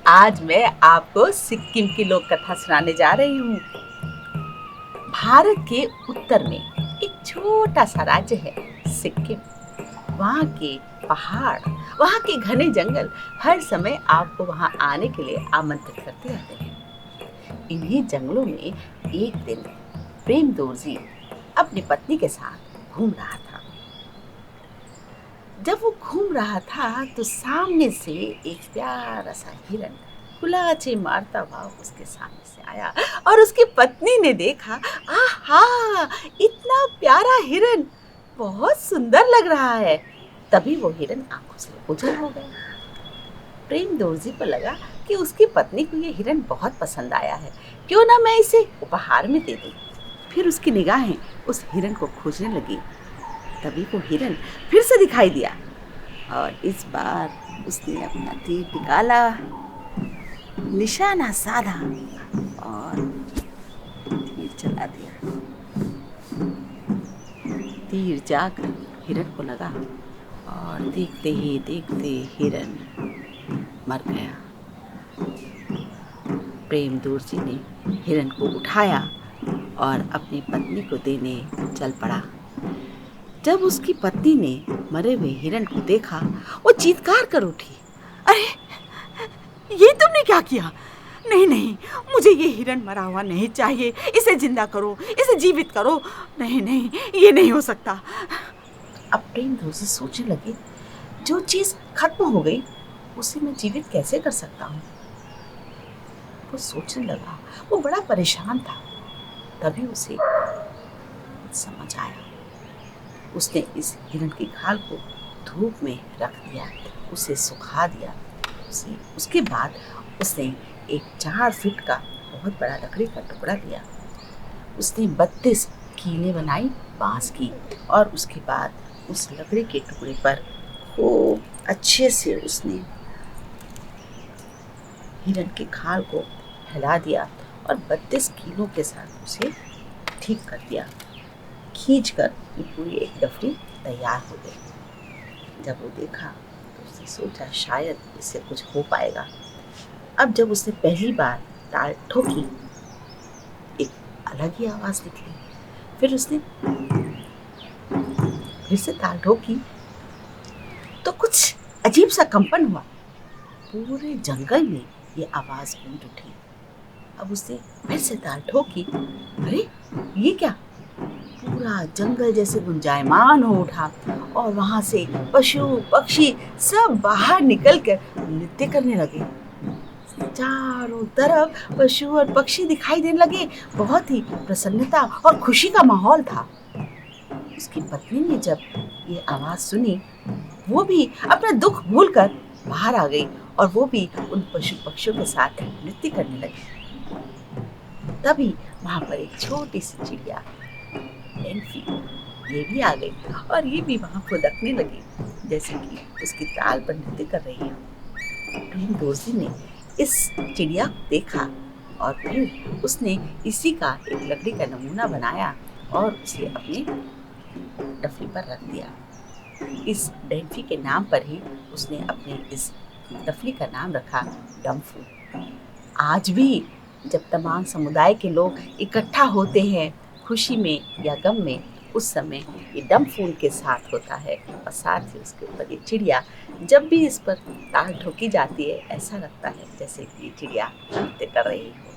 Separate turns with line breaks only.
आज मैं आपको सिक्किम की लोक कथा सुनाने जा रही हूँ। भारत के उत्तर में एक छोटा सा राज्य है सिक्किम। वहाँ के पहाड़, वहाँ के घने जंगल हर समय आपको वहाँ आने के लिए आमंत्रित करते रहते हैं। इन्हीं जंगलों में एक दिन प्रेम दोर्जी अपनी पत्नी के साथ घूम रहा था। जब वो घूम रहा था तो सामने से एक प्यारा सा हिरन कुलाचे मारता हुआ उसके सामने से आया और उसकी पत्नी ने देखा, आहा, इतना प्यारा हिरन, बहुत सुंदर लग रहा है। तभी वो हिरन आंखों से ओझल हो गया। प्रेम दोर्जी को लगा कि उसकी पत्नी को ये हिरन बहुत पसंद आया है, क्यों ना मैं इसे उपहार में दे दूं। फिर उसकी निगाहें उस हिरन को खोजने लगी। तभी वो हिरन फिर से दिखाई दिया और इस बार उसने अपना तीर निकाला, निशाना साधा और तीर चला दिया। तीर जाकर हिरन को लगा और देखते ही देखते हिरन मर गया। प्रेम दोर्जी ने हिरन को उठाया और अपनी पत्नी को देने चल पड़ा। जब उसकी पत्नी ने मरे हुए हिरन को देखा, वो चीत्कार कर उठी, अरे, ये तुमने क्या किया? नहीं नहीं, मुझे ये हिरन मरा हुआ नहीं चाहिए, इसे जिंदा करो, इसे जीवित करो। नहीं नहीं, ये नहीं हो सकता। अब प्रेम दोर्जी सोचने लगी, जो चीज खत्म हो गई उसे मैं जीवित कैसे कर सकता हूँ। वो सोचने लगा, वो बड़ा परेशान था। तभी उसे समझ आया। उसने इस हिरन की खाल को धूप में रख दिया, उसे सुखा दिया। उसके बाद उसने एक 4 फीट का बहुत बड़ा लकड़ी का टुकड़ा लिया। उसने 32 कीलें बनाई बांस की और उसके बाद उस लकड़ी के टुकड़े पर खूब अच्छे से उसने हिरन की खाल को फैला दिया और 32 कीलों के साथ उसे ठीक कर दिया। खींचकर ये पूरी एक डफली तैयार हो गई। जब वो देखा तो उसने सोचा शायद इससे कुछ हो पाएगा। अब जब उसने पहली बार ताल ठोकी, एक अलग ही आवाज निकली। फिर उसने फिर से ताल ठोकी तो कुछ अजीब सा कंपन हुआ। पूरे जंगल में ये आवाज गूंज उठी। अब उसने फिर से ताल ठोकी, अरे, ये क्या? पूरा जंगल जैसे गुंजायमान हो उठा और वहां से पशु पक्षी सब बाहर निकलकर नृत्य करने लगे। चारों तरफ पशु और पक्षी दिखाई देने लगे। बहुत ही प्रसन्नता और खुशी का माहौल था। उसकी पत्नी ने जब ये आवाज सुनी, वो भी अपना दुख भूलकर बाहर आ गई और वो भी उन पशु पक्षियों के साथ नृत्य करने लगी। तभी वहां पर एक छोटी सी चिड़िया डेल्फी, ये भी आ गई और ये भी वहां फुदकने लगी जैसे कि उसकी ताल पर नृत्य कर रही है। प्रेम दोर्जी ने इस चिड़िया को देखा और फिर उसने इसी का एक लकड़ी का नमूना बनाया और उसे अपने डफली पर रख दिया। इस डेल्फी के नाम पर ही उसने अपने इस डफली का नाम रखा डम्फू। आज भी जब तमाम समुदाय के लोग इकट्ठा होते हैं खुशी में या गम में, उस समय ये डम्फून के साथ होता है और साथ ही उसके ऊपर ये चिड़िया, जब भी इस पर ताल ठोकी जाती है ऐसा लगता है जैसे कि चिड़िया नृत्य कर रही हो।